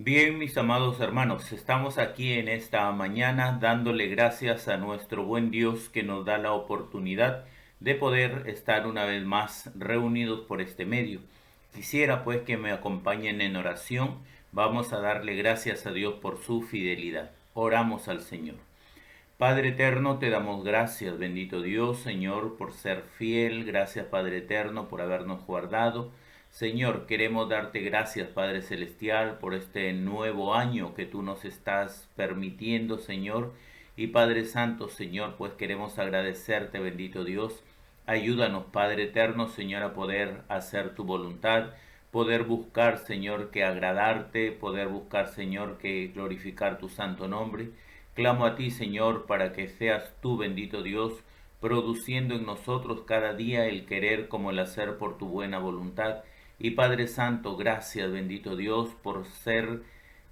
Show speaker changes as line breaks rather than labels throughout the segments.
Bien, mis amados hermanos, estamos aquí en esta mañana dándole gracias a nuestro buen Dios que nos da la oportunidad de poder estar una vez más reunidos por este medio. Quisiera pues que me acompañen en oración. Vamos a darle gracias a Dios por su fidelidad. Oramos al Señor. Padre eterno, te damos gracias, bendito Dios, Señor, por ser fiel. Gracias, Padre eterno, por habernos guardado. Señor, queremos darte gracias, Padre celestial, por este nuevo año que tú nos estás permitiendo, Señor. Y Padre santo, Señor, pues queremos agradecerte, bendito Dios. Ayúdanos, Padre eterno, Señor, a poder hacer tu voluntad, poder buscar, Señor, que agradarte, poder buscar, Señor, que glorificar tu santo nombre. Clamo a ti, Señor, para que seas tú, bendito Dios, produciendo en nosotros cada día el querer como el hacer por tu buena voluntad. Y Padre Santo, gracias, bendito Dios, por ser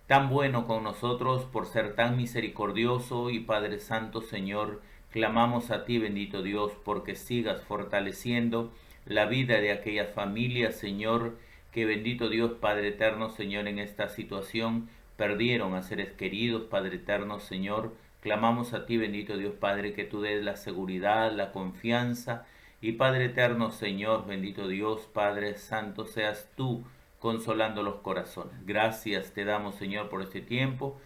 tan bueno con nosotros, por ser tan misericordioso. Y Padre Santo, Señor, clamamos a ti, bendito Dios, porque sigas fortaleciendo la vida de aquellas familias, Señor, que bendito Dios, Padre eterno, Señor, en esta situación perdieron a seres queridos. Padre eterno, Señor, clamamos a ti, bendito Dios Padre, que tú des la seguridad, la confianza. Y Padre eterno, Señor, bendito Dios, Padre santo, seas tú consolando los corazones. Gracias te damos, Señor, por este tiempo.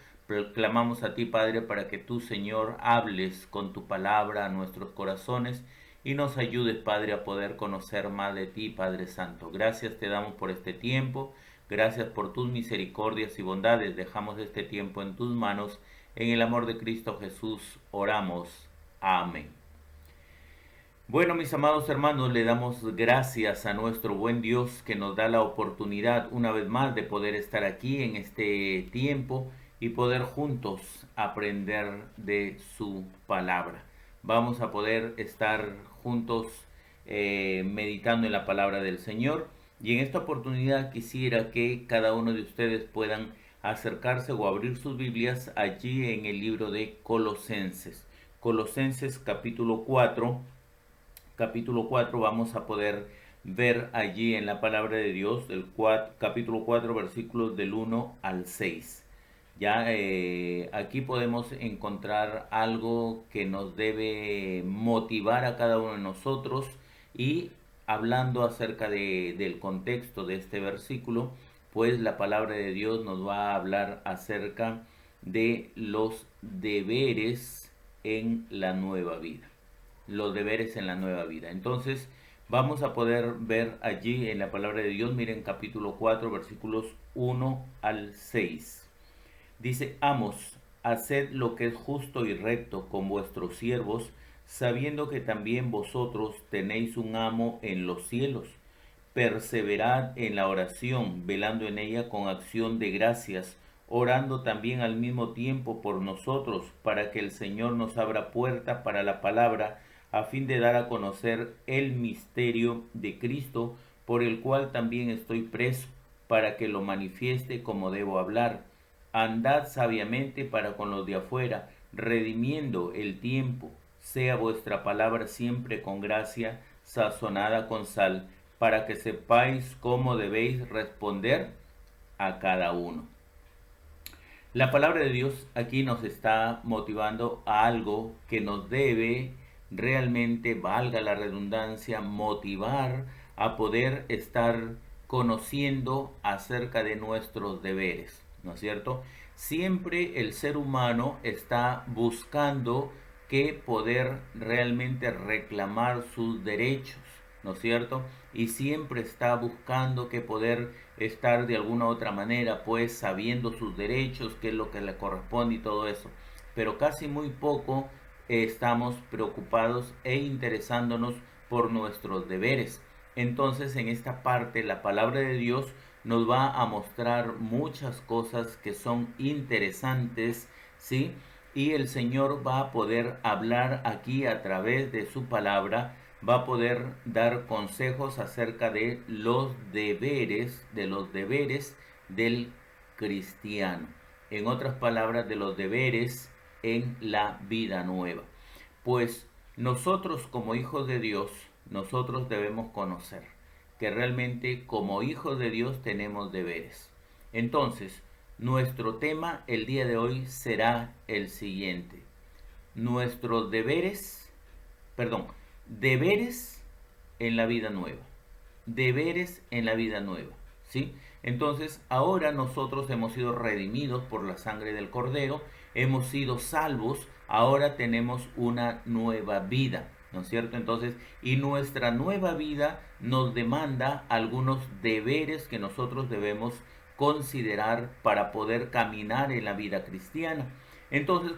Clamamos a ti, Padre, para que tú, Señor, hables con tu palabra a nuestros corazones y nos ayudes, Padre, a poder conocer más de ti, Padre Santo. Gracias te damos por este tiempo. Gracias por tus misericordias y bondades. Dejamos este tiempo en tus manos. En el amor de Cristo Jesús oramos. Amén. Bueno, mis amados hermanos, le damos gracias a nuestro buen Dios que nos da la oportunidad una vez más de poder estar aquí en este tiempo y poder juntos aprender de su palabra. Vamos a poder estar juntos meditando en la palabra del Señor. Y en esta oportunidad quisiera que cada uno de ustedes puedan acercarse o abrir sus Biblias allí en el libro de Colosenses. Colosenses capítulo 4 vamos a poder ver allí en la palabra de Dios del capítulo 4 versículos del 1 al 6. Ya aquí podemos encontrar algo que nos debe motivar a cada uno de nosotros. Y hablando acerca del contexto de este versículo, pues la palabra de Dios nos va a hablar acerca de los deberes en la nueva vida. Los deberes en la nueva vida. Entonces, vamos a poder ver allí en la palabra de Dios, miren capítulo 4, versículos 1 al 6. Dice: Amos, haced lo que es justo y recto con vuestros siervos, sabiendo que también vosotros tenéis un amo en los cielos. Perseverad en la oración, velando en ella con acción de gracias, orando también al mismo tiempo por nosotros, para que el Señor nos abra puerta para la palabra, a fin de dar a conocer el misterio de Cristo, por el cual también estoy preso, para que lo manifieste como debo hablar. Andad sabiamente para con los de afuera, redimiendo el tiempo. Sea vuestra palabra siempre con gracia, sazonada con sal, para que sepáis cómo debéis responder a cada uno. La palabra de Dios aquí nos está motivando a algo que nos debe realmente, valga la redundancia, motivar a poder estar conociendo acerca de nuestros deberes, ¿no es cierto? Siempre el ser humano está buscando que poder realmente reclamar sus derechos, ¿no es cierto? Y siempre está buscando que poder estar de alguna u otra manera, pues sabiendo sus derechos, qué es lo que le corresponde y todo eso. Pero casi muy poco estamos preocupados e interesándonos por nuestros deberes. Entonces, en esta parte, la palabra de Dios nos va a mostrar muchas cosas que son interesantes, ¿sí? Y el Señor va a poder hablar aquí a través de su palabra, va a poder dar consejos acerca de los deberes, del cristiano. En otras palabras, de los deberes en la vida nueva. Pues nosotros como hijos de Dios, nosotros debemos conocer que realmente como hijos de Dios tenemos deberes. Entonces, Nuestro tema el día de hoy será el siguiente. Nuestros deberes en la vida nueva. Deberes en la vida nueva, ¿sí? Entonces, ahora nosotros hemos sido redimidos por la sangre del Cordero, hemos sido salvos, ahora tenemos una nueva vida, ¿no es cierto? Entonces, y nuestra nueva vida nos demanda algunos deberes que nosotros debemos considerar para poder caminar en la vida cristiana. Entonces,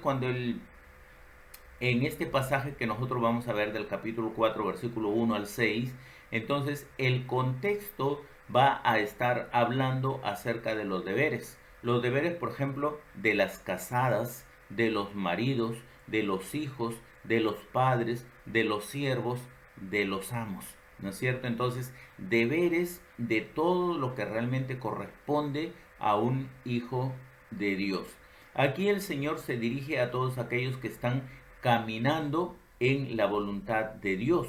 en este pasaje que nosotros vamos a ver del capítulo 4, versículo 1 al 6, entonces el contexto va a estar hablando acerca de los deberes. Los deberes, por ejemplo, de las casadas, de los maridos, de los hijos, de los padres, de los siervos, de los amos. ¿No es cierto? Entonces, deberes de todo lo que realmente corresponde a un hijo de Dios. Aquí el Señor se dirige a todos aquellos que están caminando en la voluntad de Dios.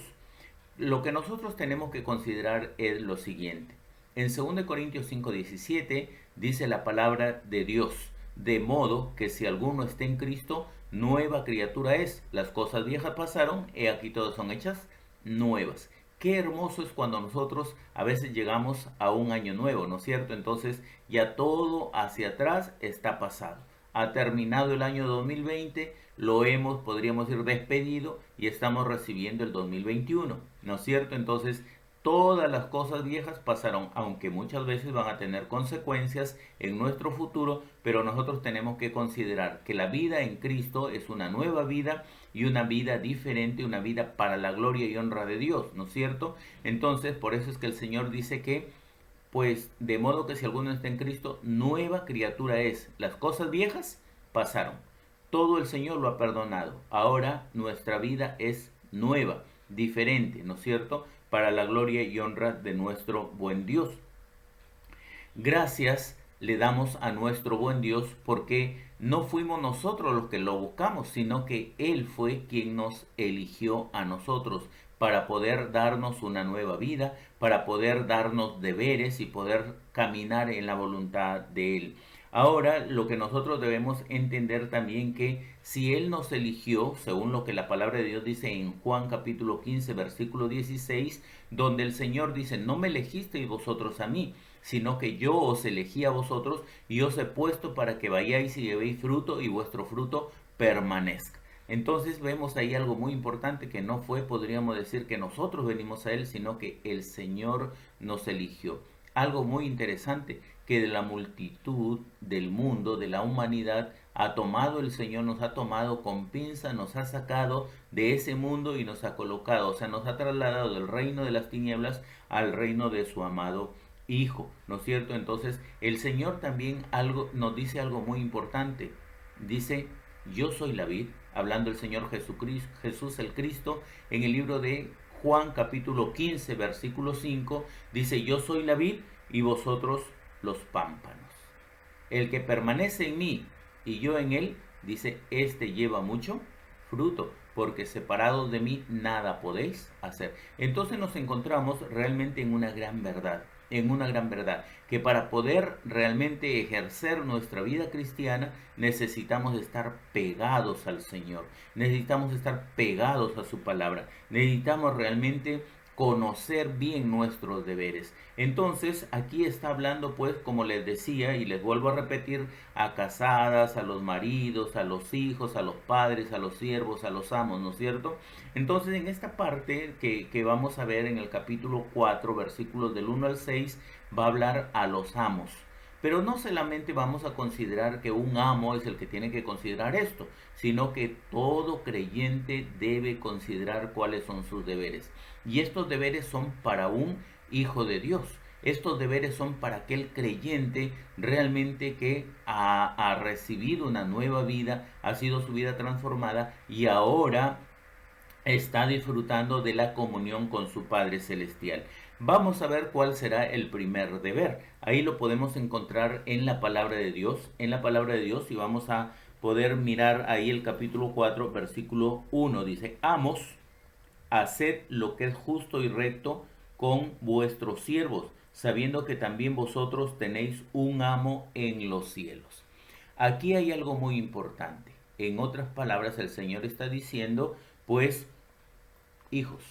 Lo que nosotros tenemos que considerar es lo siguiente. En 2 Corintios 5:17 dice la palabra de Dios, de modo que si alguno está en Cristo, nueva criatura es. Las cosas viejas pasaron, he aquí todas son hechas nuevas. Qué hermoso es cuando nosotros a veces llegamos a un año nuevo, ¿no es cierto? Entonces ya todo hacia atrás está pasado. Ha terminado el año 2020, podríamos ir despedido y estamos recibiendo el 2021, ¿no es cierto? Entonces, todas las cosas viejas pasaron, aunque muchas veces van a tener consecuencias en nuestro futuro, pero nosotros tenemos que considerar que la vida en Cristo es una nueva vida y una vida diferente, una vida para la gloria y honra de Dios, ¿no es cierto? Entonces, por eso es que el Señor dice que pues de modo que si alguno está en Cristo, nueva criatura es. Las cosas viejas pasaron. Todo el Señor lo ha perdonado. Ahora nuestra vida es nueva, diferente, ¿no es cierto? Para la gloria y honra de nuestro buen Dios. Gracias le damos a nuestro buen Dios porque no fuimos nosotros los que lo buscamos, sino que Él fue quien nos eligió a nosotros para poder darnos una nueva vida, para poder darnos deberes y poder caminar en la voluntad de Él. Ahora, lo que nosotros debemos entender también que si Él nos eligió, según lo que la palabra de Dios dice en Juan capítulo 15, versículo 16, donde el Señor dice, no me elegisteis vosotros a mí, sino que yo os elegí a vosotros y os he puesto para que vayáis y llevéis fruto y vuestro fruto permanezca. Entonces vemos ahí algo muy importante que no fue, podríamos decir, que nosotros venimos a Él, sino que el Señor nos eligió. Algo muy interesante, que de la multitud del mundo, de la humanidad, ha tomado el Señor, nos ha tomado con pinza, nos ha sacado de ese mundo y nos ha colocado, o sea, nos ha trasladado del reino de las tinieblas al reino de su amado Hijo, ¿no es cierto? Entonces el Señor también nos dice algo muy importante. Dice, yo soy la vid, hablando el Señor Jesucristo, Jesús el Cristo, en el libro de Juan capítulo 15, versículo 5, dice, yo soy la vid y vosotros los pámpanos. El que permanece en mí y yo en él, dice, este lleva mucho fruto, porque separados de mí nada podéis hacer. Entonces nos encontramos realmente en una gran verdad, que para poder realmente ejercer nuestra vida cristiana necesitamos estar pegados al Señor, necesitamos estar pegados a su palabra, necesitamos realmente conocer bien nuestros deberes. Entonces aquí está hablando, pues, como les decía y les vuelvo a repetir, a casadas, a los maridos, a los hijos, a los padres, a los siervos, a los amos, ¿no es cierto? Entonces en esta parte que vamos a ver en el capítulo 4, versículos del 1 al 6, va a hablar a los amos. Pero no solamente vamos a considerar que un amo es el que tiene que considerar esto, sino que todo creyente debe considerar cuáles son sus deberes. Y estos deberes son para un hijo de Dios. Estos deberes son para aquel creyente realmente que ha recibido una nueva vida, ha sido su vida transformada y ahora está disfrutando de la comunión con su Padre Celestial. Vamos a ver cuál será el primer deber. Ahí lo podemos encontrar en la palabra de Dios, y vamos a poder mirar ahí el capítulo 4, versículo 1. Dice, amos, haced lo que es justo y recto con vuestros siervos, sabiendo que también vosotros tenéis un amo en los cielos. Aquí hay algo muy importante. En otras palabras, el Señor está diciendo, pues, hijos,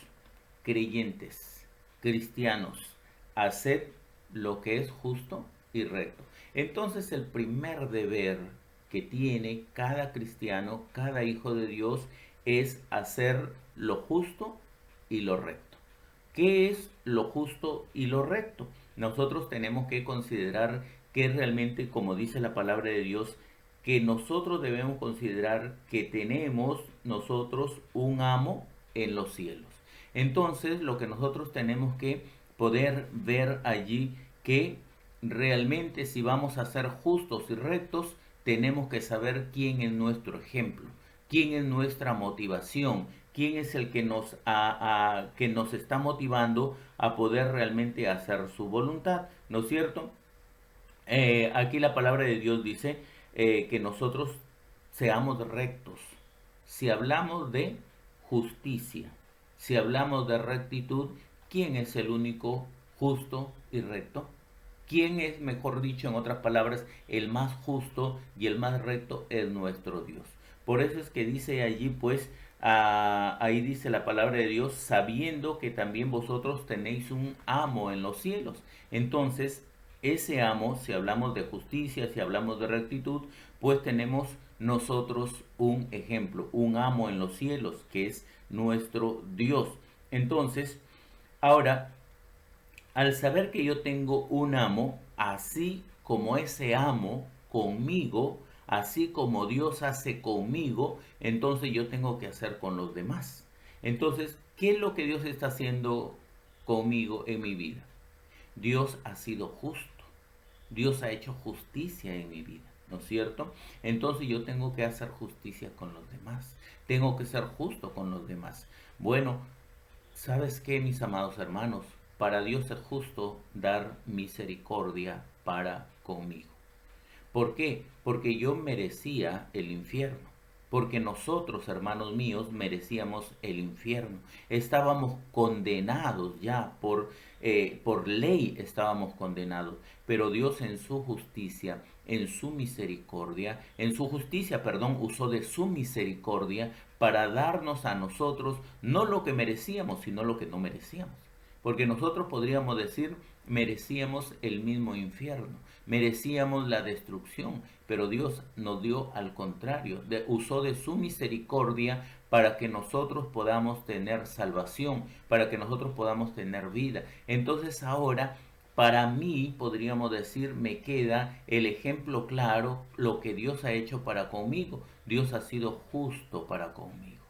creyentes, cristianos, haced lo que es justo y recto. Entonces el primer deber que tiene cada cristiano, cada hijo de Dios, es hacer lo justo y lo recto. ¿Qué es lo justo y lo recto? Nosotros tenemos que considerar que realmente, como dice la palabra de Dios, que nosotros debemos considerar que tenemos nosotros un amo en los cielos. Entonces, lo que nosotros tenemos que poder ver allí, que realmente si vamos a ser justos y rectos, tenemos que saber quién es nuestro ejemplo, quién es nuestra motivación, quién es el que que nos está motivando a poder realmente hacer su voluntad, ¿no es cierto? Aquí la palabra de Dios dice que nosotros seamos rectos. Si hablamos de justicia, si hablamos de rectitud, ¿quién es el único justo y recto? ¿Quién es, mejor dicho, en otras palabras, el más justo y el más recto? Es nuestro Dios. Por eso es que dice allí, pues, ahí dice la palabra de Dios, sabiendo que también vosotros tenéis un amo en los cielos. Entonces, ese amo, si hablamos de justicia, si hablamos de rectitud, pues tenemos nosotros un ejemplo, un amo en los cielos, que es nuestro Dios. Entonces, ahora, al saber que yo tengo un amo, así como ese amo conmigo, así como Dios hace conmigo, entonces yo tengo que hacer con los demás. Entonces, ¿qué es lo que Dios está haciendo conmigo en mi vida? Dios ha sido justo. Dios ha hecho justicia en mi vida, ¿no es cierto? Entonces yo tengo que hacer justicia con los demás. Tengo que ser justo con los demás. Bueno, ¿sabes qué, mis amados hermanos? Para Dios es justo dar misericordia para conmigo. ¿Por qué? Porque yo merecía el infierno. Porque nosotros, hermanos míos, merecíamos el infierno. Estábamos condenados ya, por ley estábamos condenados. Pero Dios en su justicia, en su misericordia, en su justicia, perdón, usó de su misericordia para darnos a nosotros no lo que merecíamos, sino lo que no merecíamos. Porque nosotros podríamos decir, merecíamos el mismo infierno, merecíamos la destrucción, pero Dios nos dio al contrario, usó de su misericordia para que nosotros podamos tener salvación, para que nosotros podamos tener vida. Entonces ahora, para mí, podríamos decir, me queda el ejemplo claro, lo que Dios ha hecho para conmigo. Dios ha sido justo para conmigo,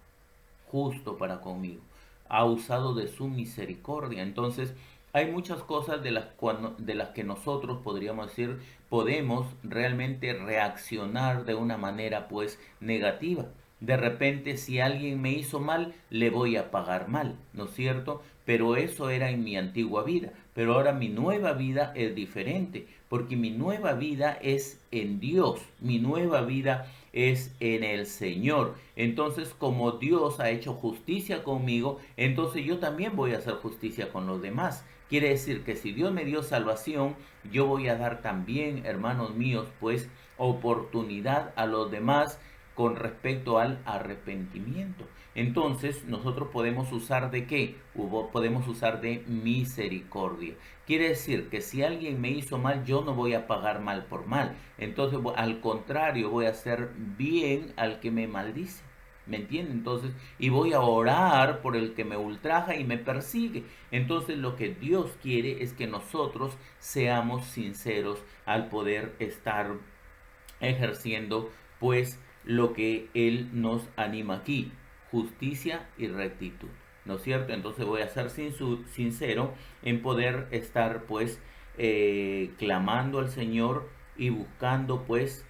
justo para conmigo, ha usado de su misericordia. Entonces, hay muchas cosas de las que nosotros podríamos decir, podemos realmente reaccionar de una manera pues negativa. De repente, si alguien me hizo mal, le voy a pagar mal, ¿no es cierto? Pero eso era en mi antigua vida. Pero ahora mi nueva vida es diferente, porque mi nueva vida es en Dios, mi nueva vida es en el Señor. Entonces, como Dios ha hecho justicia conmigo, entonces yo también voy a hacer justicia con los demás. Quiere decir que si Dios me dio salvación, yo voy a dar también, hermanos míos, pues oportunidad a los demás con respecto al arrepentimiento. Entonces, nosotros podemos usar de qué? Podemos usar de misericordia. Quiere decir que si alguien me hizo mal, yo no voy a pagar mal por mal. Entonces, al contrario, voy a hacer bien al que me maldice. ¿Me entiende? Entonces, y voy a orar por el que me ultraja y me persigue. Entonces, lo que Dios quiere es que nosotros seamos sinceros al poder estar ejerciendo, pues, lo que Él nos anima aquí, justicia y rectitud. ¿No es cierto? Entonces voy a ser sincero en poder estar, pues, clamando al Señor y buscando, pues,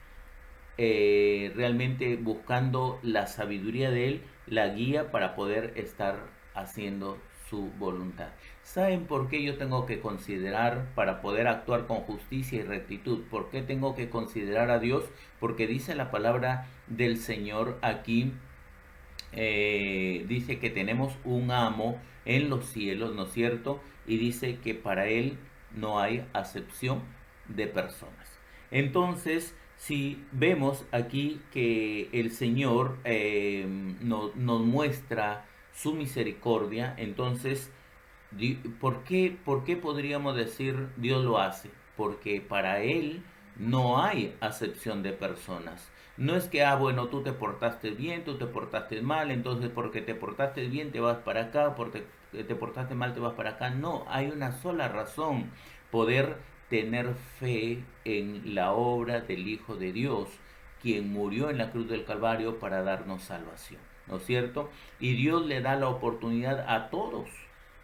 realmente buscando la sabiduría de Él, la guía para poder estar haciendo su voluntad. ¿Saben por qué yo tengo que considerar para poder actuar con justicia y rectitud? ¿Por qué tengo que considerar a Dios? Porque dice la palabra del Señor aquí, dice que tenemos un amo en los cielos, ¿no es cierto? Y dice que para Él no hay acepción de personas. Entonces, si vemos aquí que el Señor nos muestra su misericordia, entonces, ¿por qué podríamos decir Dios lo hace? Porque para Él no hay acepción de personas. No es que, bueno, tú te portaste bien, tú te portaste mal, entonces porque te portaste bien te vas para acá, porque te portaste mal te vas para acá. No, hay una sola razón: poder tener fe en la obra del Hijo de Dios, quien murió en la cruz del Calvario para darnos salvación, ¿no es cierto? Y Dios le da la oportunidad a todos,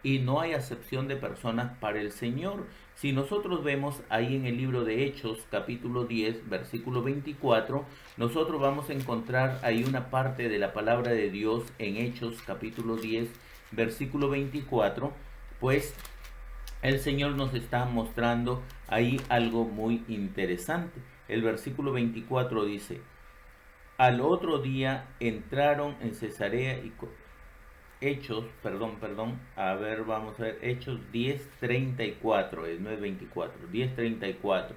y no hay acepción de personas para el Señor. Si nosotros vemos ahí en el libro de Hechos, capítulo 10, versículo 24, nosotros vamos a encontrar ahí una parte de la palabra de Dios en Hechos, capítulo 10, versículo 24, pues el Señor nos está mostrando ahí algo muy interesante. El versículo 24 dice: al otro día entraron en Cesarea y Hechos, perdón, a ver, vamos a ver, Hechos 10:34, no es 24, 10:34.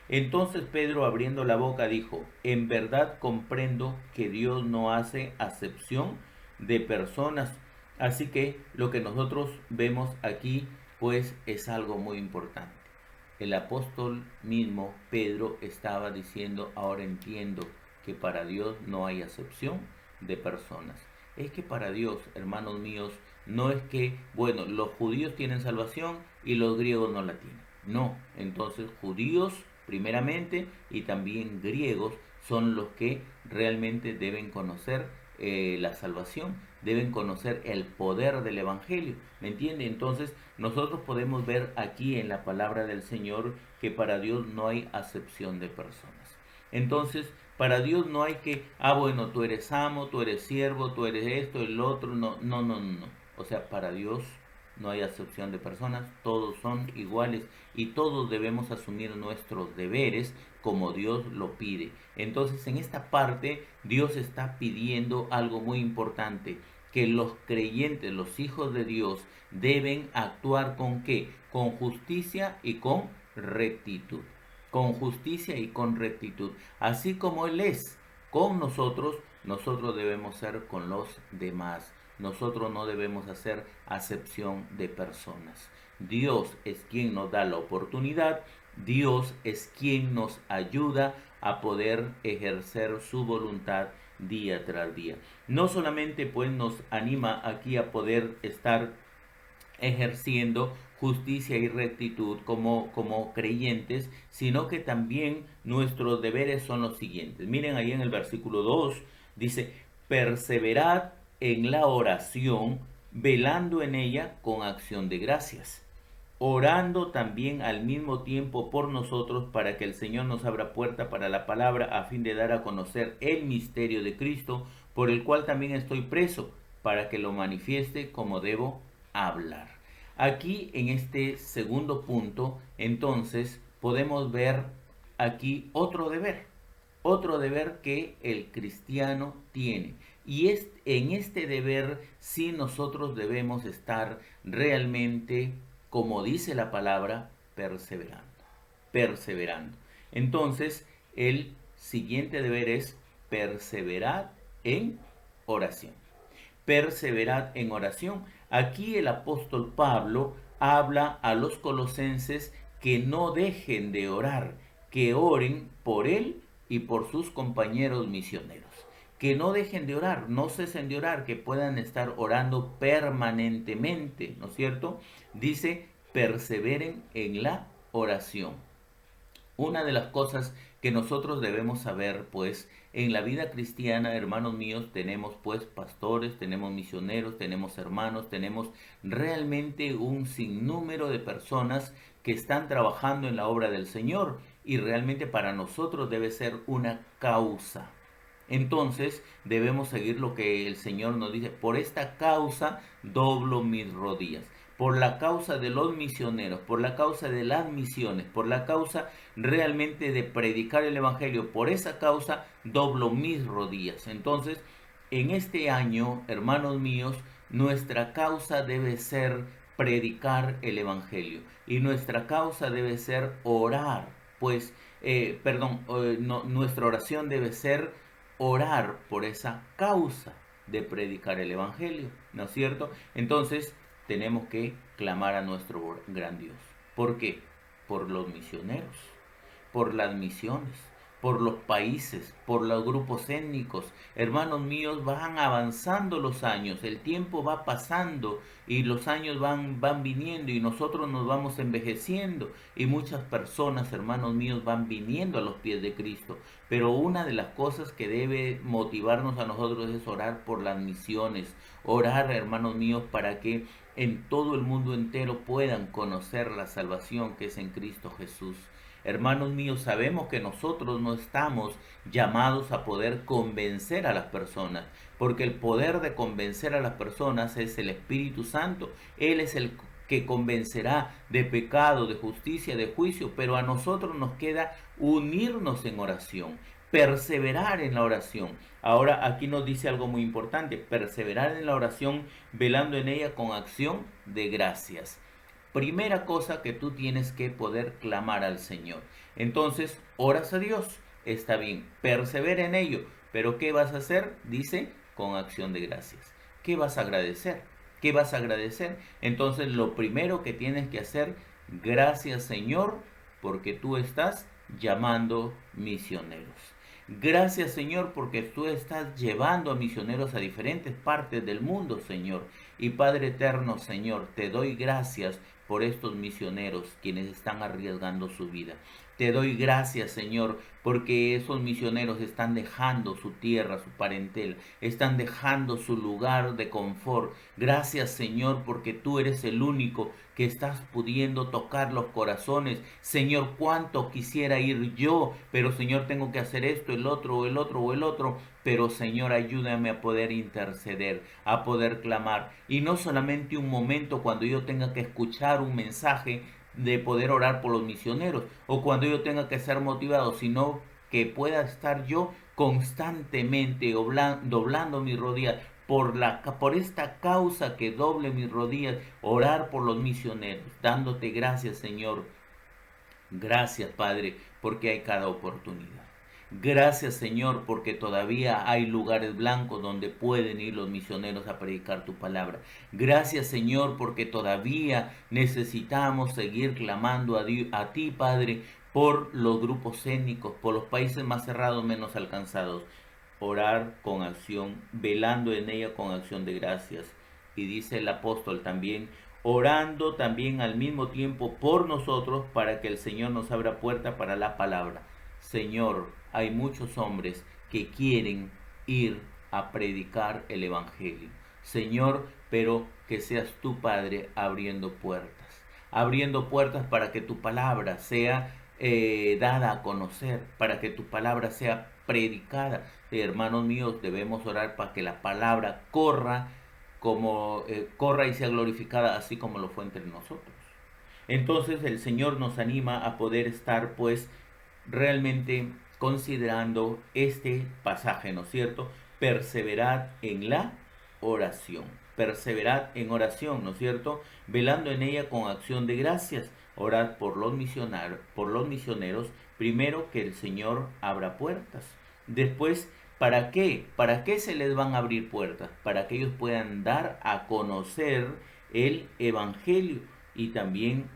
Entonces Pedro, abriendo la boca, dijo: en verdad comprendo que Dios no hace acepción de personas. Así que lo que nosotros vemos aquí, pues, es algo muy importante. El apóstol mismo, Pedro, estaba diciendo: ahora entiendo que para Dios no hay acepción de personas. Es que para Dios, hermanos míos, no es que, bueno, los judíos tienen salvación y los griegos no la tienen. No, entonces judíos primeramente y también griegos son los que realmente deben conocer la salvación, deben conocer el poder del Evangelio, ¿me entiende? Entonces nosotros podemos ver aquí en la palabra del Señor que para Dios no hay acepción de personas. Entonces, para Dios no hay que, bueno, tú eres amo, tú eres siervo, tú eres esto, el otro, no, no, no, no. O sea, para Dios no hay acepción de personas, todos son iguales y todos debemos asumir nuestros deberes como Dios lo pide. Entonces, en esta parte, Dios está pidiendo algo muy importante: que los creyentes, los hijos de Dios, deben actuar ¿con qué? Con justicia y con rectitud. Con justicia y con rectitud. Así como Él es con nosotros, nosotros debemos ser con los demás. Nosotros no debemos hacer acepción de personas. Dios es quien nos da la oportunidad. Dios es quien nos ayuda a poder ejercer su voluntad día tras día. No solamente pues nos anima aquí a poder estar ejerciendo justicia y rectitud como creyentes, sino que también nuestros deberes son los siguientes. Miren ahí en el versículo 2, dice: perseverad en la oración, velando en ella con acción de gracias, orando también al mismo tiempo por nosotros, para que el Señor nos abra puerta para la palabra, a fin de dar a conocer el misterio de Cristo, por el cual también estoy preso, para que lo manifieste como debo hablar. Aquí en este segundo punto, entonces, podemos ver aquí otro deber que el cristiano tiene. Y en este deber sí nosotros debemos estar realmente, como dice la palabra, perseverando. Perseverando. Entonces, el siguiente deber es perseverar en oración. Perseverad en oración. Aquí el apóstol Pablo habla a los colosenses que no dejen de orar, que oren por él y por sus compañeros misioneros. Que no dejen de orar, no cesen de orar, que puedan estar orando permanentemente, ¿no es cierto? Dice: perseveren en la oración. Una de las cosas que nosotros debemos saber, pues, en la vida cristiana, hermanos míos, tenemos pues pastores, tenemos misioneros, tenemos hermanos, tenemos realmente un sinnúmero de personas que están trabajando en la obra del Señor, y realmente para nosotros debe ser una causa. Entonces debemos seguir lo que el Señor nos dice: por esta causa doblo mis rodillas. Por la causa de los misioneros, por la causa de las misiones, por la causa realmente de predicar el Evangelio, por esa causa doblo mis rodillas. Entonces, en este año, hermanos míos, nuestra causa debe ser predicar el Evangelio. Y nuestra causa debe ser orar, pues, nuestra oración debe ser orar por esa causa de predicar el Evangelio, ¿no es cierto? Entonces, tenemos que clamar a nuestro gran Dios. ¿Por qué? Por los misioneros, por las misiones, por los países, por los grupos étnicos. Hermanos míos, van avanzando los años, el tiempo va pasando y los años van viniendo y nosotros nos vamos envejeciendo y muchas personas, hermanos míos, van viniendo a los pies de Cristo. Pero una de las cosas que debe motivarnos a nosotros es orar por las misiones, orar, hermanos míos, para que en todo el mundo entero puedan conocer la salvación que es en Cristo Jesús. Hermanos míos, sabemos que nosotros no estamos llamados a poder convencer a las personas, porque el poder de convencer a las personas es el Espíritu Santo. Él es el que convencerá de pecado, de justicia, de juicio, pero a nosotros nos queda unirnos en oración, perseverar en la oración. Ahora aquí nos dice algo muy importante: perseverar en la oración, velando en ella con acción de gracias. Primera cosa que tú tienes que poder clamar al Señor. Entonces, oras a Dios, está bien, persevera en ello, pero ¿qué vas a hacer? Dice, con acción de gracias. ¿Qué vas a agradecer? ¿Qué vas a agradecer? Entonces, lo primero que tienes que hacer, gracias Señor, porque tú estás llamando misioneros. Gracias Señor, porque tú estás llevando a misioneros a diferentes partes del mundo, Señor. Y Padre eterno, Señor, te doy gracias por estos misioneros quienes están arriesgando su vida. Te doy gracias, Señor, porque esos misioneros están dejando su tierra, su parentela, están dejando su lugar de confort. Gracias, Señor, porque tú eres el único que estás pudiendo tocar los corazones. Señor, cuánto quisiera ir yo, pero Señor, tengo que hacer esto, el otro, el otro o el otro. Pero Señor, ayúdame a poder interceder, a poder clamar. Y no solamente un momento cuando yo tenga que escuchar un mensaje de poder orar por los misioneros o cuando yo tenga que ser motivado, sino que pueda estar yo constantemente doblando mis rodillas por esta causa, que doble mis rodillas, orar por los misioneros, dándote gracias, Señor. Gracias, Padre, porque hay cada oportunidad. Gracias, Señor, porque todavía hay lugares blancos donde pueden ir los misioneros a predicar tu palabra. Gracias, Señor, porque todavía necesitamos seguir clamando a ti, Padre, por los grupos étnicos, por los países más cerrados, menos alcanzados. Orar con acción, velando en ella con acción de gracias. Y dice el apóstol también, orando también al mismo tiempo por nosotros, para que el Señor nos abra puerta para la palabra. Señor, hay muchos hombres que quieren ir a predicar el Evangelio. Señor, pero que seas tu Padre abriendo puertas para que tu palabra sea dada a conocer, para que tu palabra sea predicada. Hermanos míos, debemos orar para que la palabra corra corra y sea glorificada, así como lo fue entre nosotros. Entonces el Señor nos anima a poder estar pues realmente considerando este pasaje, ¿no es cierto? Perseverad en la oración. Perseverad en oración, ¿no es cierto? Velando en ella con acción de gracias. Orad por los misioneros, primero que el Señor abra puertas. Después, ¿para qué? ¿Para qué se les van a abrir puertas? Para que ellos puedan dar a conocer el Evangelio y también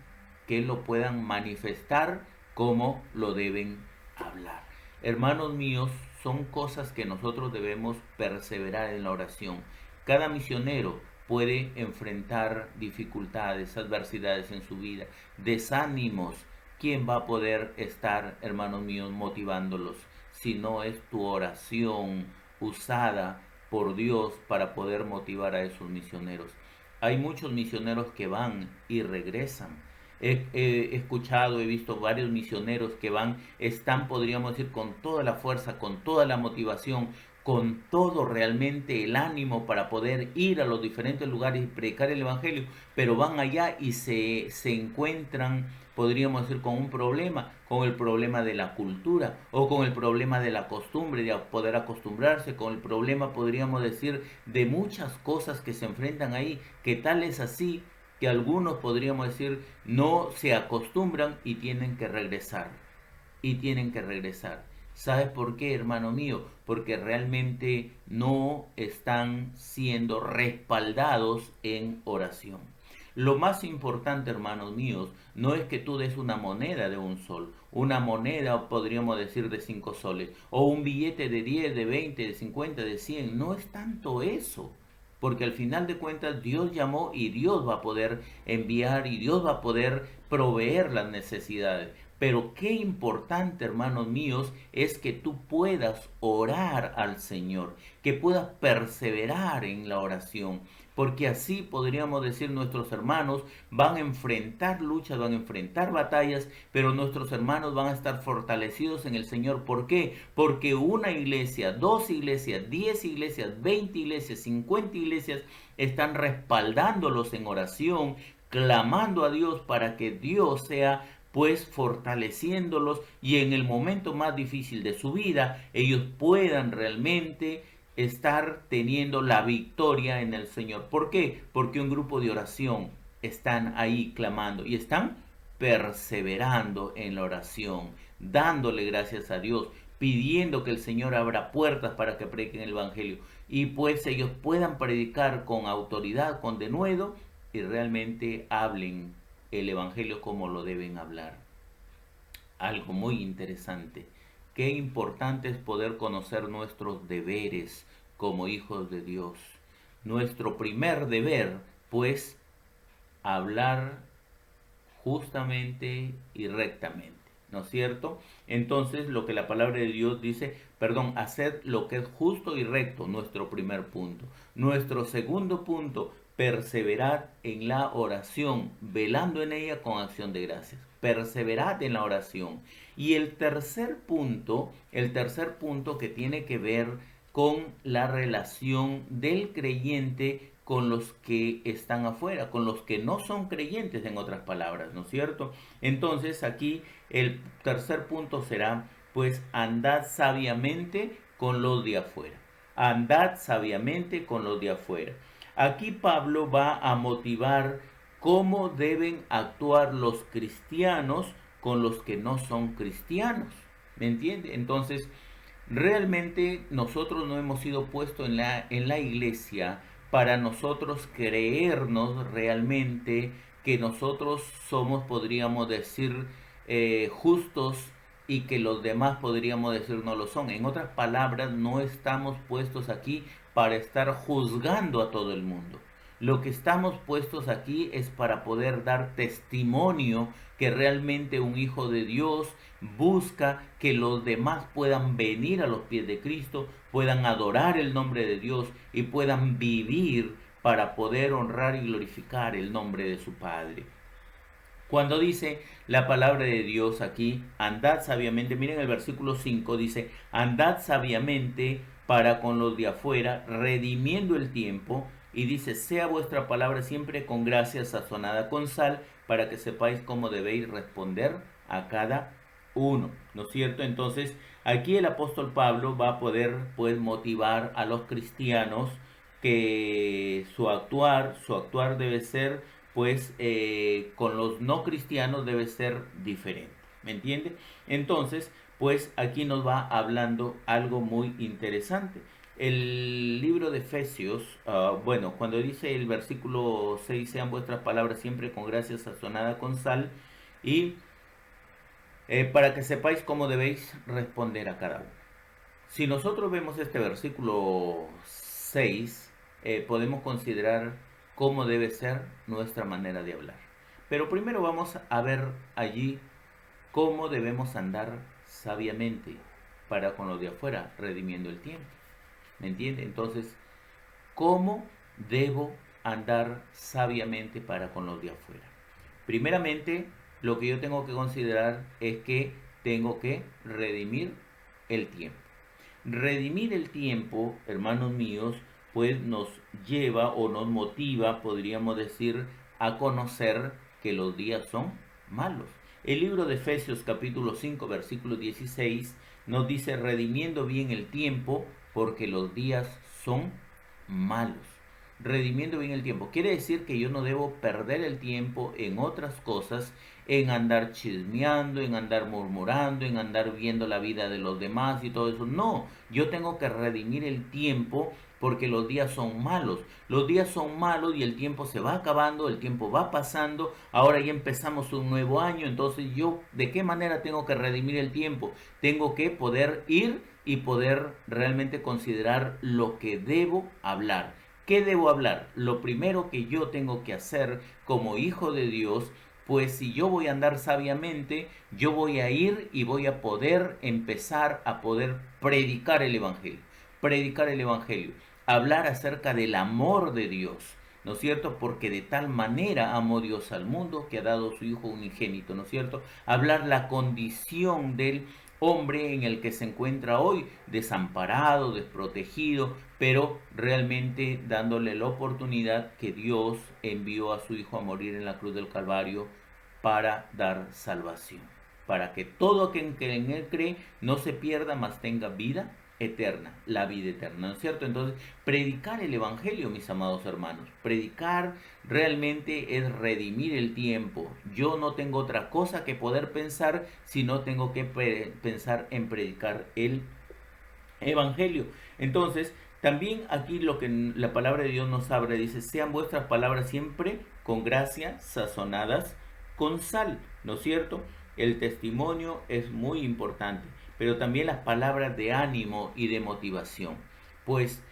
que lo puedan manifestar como lo deben hablar. Hermanos míos, son cosas que nosotros debemos perseverar en la oración. Cada misionero puede enfrentar dificultades, adversidades en su vida, desánimos. ¿Quién va a poder estar, hermanos míos, motivándolos si no es tu oración usada por Dios para poder motivar a esos misioneros? Hay muchos misioneros que van y regresan. He escuchado, he visto varios misioneros que están, podríamos decir, con toda la fuerza, con toda la motivación, con todo realmente el ánimo para poder ir a los diferentes lugares y predicar el Evangelio, pero van allá y se encuentran, podríamos decir, con un problema, con el problema de la cultura o con el problema de la costumbre, de poder acostumbrarse, con el problema, podríamos decir, de muchas cosas que se enfrentan ahí, que tal es así que algunos podríamos decir no se acostumbran y tienen que regresar. Y tienen que regresar. ¿Sabes por qué, hermano mío? Porque realmente no están siendo respaldados en oración. Lo más importante, hermanos míos, no es que tú des una moneda de un sol, una moneda, podríamos decir, de 5 soles, o un billete de 10, de 20, de 50, de 100. No es tanto eso. Porque al final de cuentas Dios llamó y Dios va a poder enviar y Dios va a poder proveer las necesidades. Pero qué importante, hermanos míos, es que tú puedas orar al Señor, que puedas perseverar en la oración, porque así podríamos decir nuestros hermanos van a enfrentar luchas, van a enfrentar batallas, pero nuestros hermanos van a estar fortalecidos en el Señor. ¿Por qué? Porque una iglesia, 2 iglesias, 10 iglesias, 20 iglesias, 50 iglesias están respaldándolos en oración, clamando a Dios para que Dios sea pues fortaleciéndolos y en el momento más difícil de su vida ellos puedan realmente estar teniendo la victoria en el Señor. ¿Por qué? Porque un grupo de oración están ahí clamando y están perseverando en la oración, dándole gracias a Dios, pidiendo que el Señor abra puertas para que prediquen el Evangelio y pues ellos puedan predicar con autoridad, con denuedo y realmente hablen el Evangelio como lo deben hablar. Algo muy interesante. Qué importante es poder conocer nuestros deberes como hijos de Dios. Nuestro primer deber, pues, hablar justamente y rectamente, ¿no es cierto? Entonces, lo que la palabra de Dios dice, perdón, hacer lo que es justo y recto, nuestro primer punto. Nuestro segundo punto, perseverad en la oración, velando en ella con acción de gracias. Perseverad en la oración. Y el tercer punto que tiene que ver con la relación del creyente con los que están afuera, con los que no son creyentes, en otras palabras, ¿no es cierto? Entonces aquí el tercer punto será, pues, andad sabiamente con los de afuera. Andad sabiamente con los de afuera. Aquí Pablo va a motivar cómo deben actuar los cristianos con los que no son cristianos. ¿Me entiende? Entonces, realmente nosotros no hemos sido puestos en la iglesia para nosotros creernos realmente que nosotros somos, podríamos decir, justos y que los demás podríamos decir no lo son. En otras palabras, no estamos puestos aquí para estar juzgando a todo el mundo. Lo que estamos puestos aquí es para poder dar testimonio que realmente un hijo de Dios busca que los demás puedan venir a los pies de Cristo, puedan adorar el nombre de Dios y puedan vivir para poder honrar y glorificar el nombre de su Padre. Cuando dice la palabra de Dios aquí, andad sabiamente, miren el versículo 5, dice, andad sabiamente para con los de afuera, redimiendo el tiempo, y dice, sea vuestra palabra siempre con gracia sazonada con sal, para que sepáis cómo debéis responder a cada uno, ¿no es cierto? Entonces, aquí el apóstol Pablo va a poder, pues, motivar a los cristianos que su actuar debe ser pues con los no cristianos debe ser diferente, ¿me entiende? Entonces, pues aquí nos va hablando algo muy interesante. El libro de Efesios, bueno, cuando dice el versículo 6, sean vuestras palabras siempre con gracia sazonada con sal, y para que sepáis cómo debéis responder a cada uno. Si nosotros vemos este versículo 6, podemos considerar cómo debe ser nuestra manera de hablar. Pero primero vamos a ver allí cómo debemos andar sabiamente para con los de afuera, redimiendo el tiempo. ¿Me entiende? Entonces, ¿cómo debo andar sabiamente para con los de afuera? Primeramente, lo que yo tengo que considerar es que tengo que redimir el tiempo. Redimir el tiempo, hermanos míos, pues nos lleva o nos motiva, podríamos decir, a conocer que los días son malos. El libro de Efesios capítulo 5 versículo 16 nos dice redimiendo bien el tiempo porque los días son malos. redimiendo bien el tiempo. Quiere decir que yo no debo perder el tiempo en otras cosas, en andar chismeando, en andar murmurando, en andar viendo la vida de los demás y todo eso. No, yo tengo que redimir el tiempo porque los días son malos. Los días son malos y el tiempo se va acabando, el tiempo va pasando. Ahora ya empezamos un nuevo año, entonces yo, ¿de qué manera tengo que redimir el tiempo? Tengo que poder ir y poder realmente considerar lo que debo hablar. ¿Qué debo hablar? Lo primero que yo tengo que hacer como hijo de Dios, pues si yo voy a andar sabiamente, yo voy a ir y voy a poder empezar a poder predicar el Evangelio. Predicar el Evangelio. Hablar acerca del amor de Dios. ¿No es cierto? Porque de tal manera amó Dios al mundo que ha dado su Hijo unigénito, ¿no es cierto? Hablar la condición del hombre en el que se encuentra hoy, desamparado, desprotegido, pero realmente dándole la oportunidad que Dios envió a su Hijo a morir en la cruz del Calvario para dar salvación, para que todo aquel que en Él cree no se pierda, mas tenga vida eterna, la vida eterna, ¿no es cierto? Entonces, predicar el Evangelio, mis amados hermanos, predicar realmente es redimir el tiempo. Yo no tengo otra cosa que poder pensar, sino tengo que pensar en predicar el Evangelio. Entonces, también aquí lo que la palabra de Dios nos habla, dice, sean vuestras palabras siempre con gracia, sazonadas con sal, ¿no es cierto? El testimonio es muy importante, pero también las palabras de ánimo y de motivación. Pues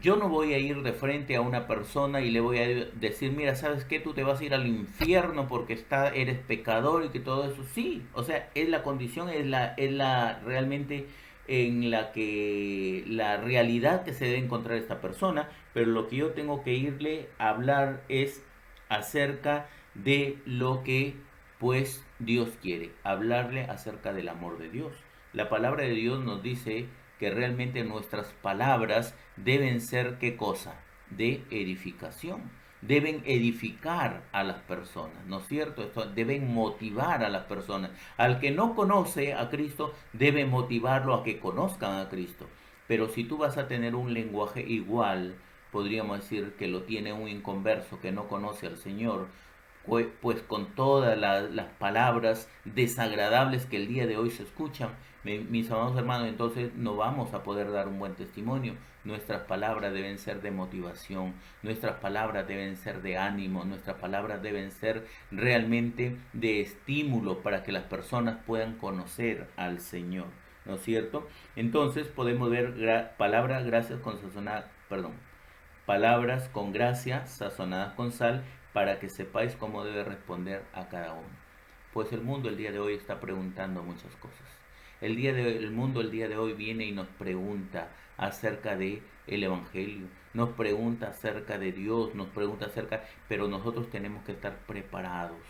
yo no voy a ir de frente a una persona y le voy a decir, mira, ¿sabes qué? Tú te vas a ir al infierno porque eres pecador y que todo eso. Sí, o sea, es la condición, es la realmente en la que la realidad que se debe encontrar esta persona, pero lo que yo tengo que irle a hablar es acerca de lo que pues Dios quiere, hablarle acerca del amor de Dios. La palabra de Dios nos dice que realmente nuestras palabras deben ser ¿qué cosa? De edificación. Deben edificar a las personas, ¿no es cierto? Esto, deben motivar a las personas. Al que no conoce a Cristo, debe motivarlo a que conozcan a Cristo. Pero si tú vas a tener un lenguaje igual, podríamos decir que lo tiene un inconverso que no conoce al Señor, pues con todas las palabras desagradables que el día de hoy se escuchan, mis amados hermanos, entonces no vamos a poder dar un buen testimonio. Nuestras palabras deben ser de motivación, nuestras palabras deben ser de ánimo, nuestras palabras deben ser realmente de estímulo para que las personas puedan conocer al Señor, ¿no es cierto? Entonces podemos ver palabras gracias con sazonada, perdón, palabras con gracia sazonadas con sal para que sepáis cómo debe responder a cada uno. Pues el mundo el día de hoy está preguntando muchas cosas. El mundo el día de hoy viene y nos pregunta acerca de el Evangelio, nos pregunta acerca de Dios, nos pregunta acerca, pero nosotros tenemos que estar preparados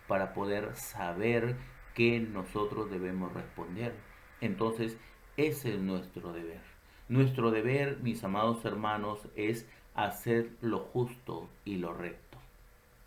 para poder saber qué nosotros debemos responder. Entonces, ese es nuestro deber. Nuestro deber, mis amados hermanos, es hacer lo justo y lo recto.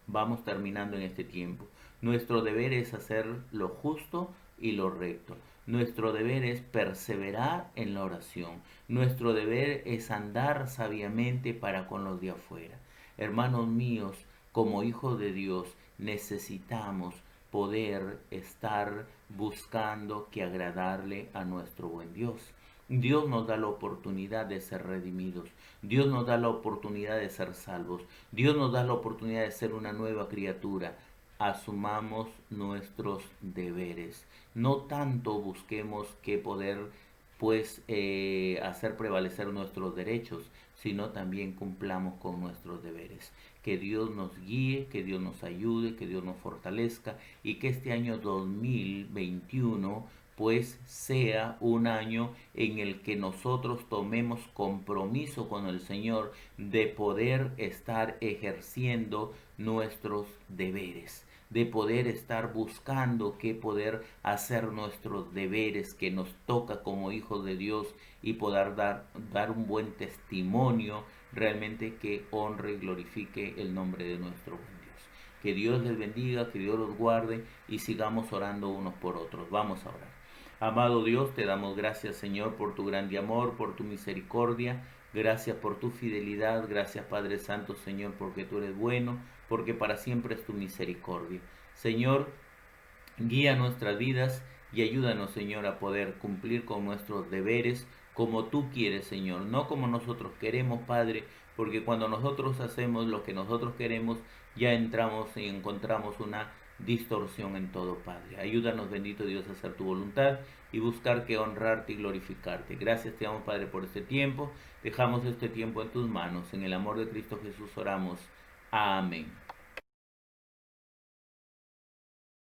Vamos terminando en este tiempo. Nuestro deber es hacer lo justo y lo recto. Nuestro deber es perseverar en la oración. Nuestro deber es andar sabiamente para con los de afuera. Hermanos míos, como hijos de Dios, necesitamos poder estar buscando que agradarle a nuestro buen Dios. Dios nos da la oportunidad de ser redimidos. Dios nos da la oportunidad de ser salvos. Dios nos da la oportunidad de ser una nueva criatura. Asumamos nuestros deberes. No tanto busquemos que poder hacer prevalecer nuestros derechos, sino también cumplamos con nuestros deberes. Que Dios nos guíe, que Dios nos ayude, que Dios nos fortalezca y que este año 2021 pues sea un año en el que nosotros tomemos compromiso con el Señor de poder estar ejerciendo nuestros deberes, de poder estar buscando que poder hacer nuestros deberes que nos toca como hijos de Dios y poder dar un buen testimonio realmente que honre y glorifique el nombre de nuestro buen Dios. Que Dios les bendiga, que Dios los guarde y sigamos orando unos por otros. Vamos a orar. Amado Dios, te damos gracias, Señor, por tu grande amor, por tu misericordia. Gracias por tu fidelidad, gracias Padre Santo, Señor, porque tú eres bueno, porque para siempre es tu misericordia. Señor, guía nuestras vidas y ayúdanos, Señor, a poder cumplir con nuestros deberes como tú quieres, Señor, no como nosotros queremos, Padre, porque cuando nosotros hacemos lo que nosotros queremos, ya entramos y encontramos una distorsión en todo, Padre. Ayúdanos, bendito Dios, a hacer tu voluntad y buscar que honrarte y glorificarte. Gracias te damos, Padre, por este tiempo. Dejamos este tiempo en tus manos. En el amor de Cristo Jesús oramos. Amén.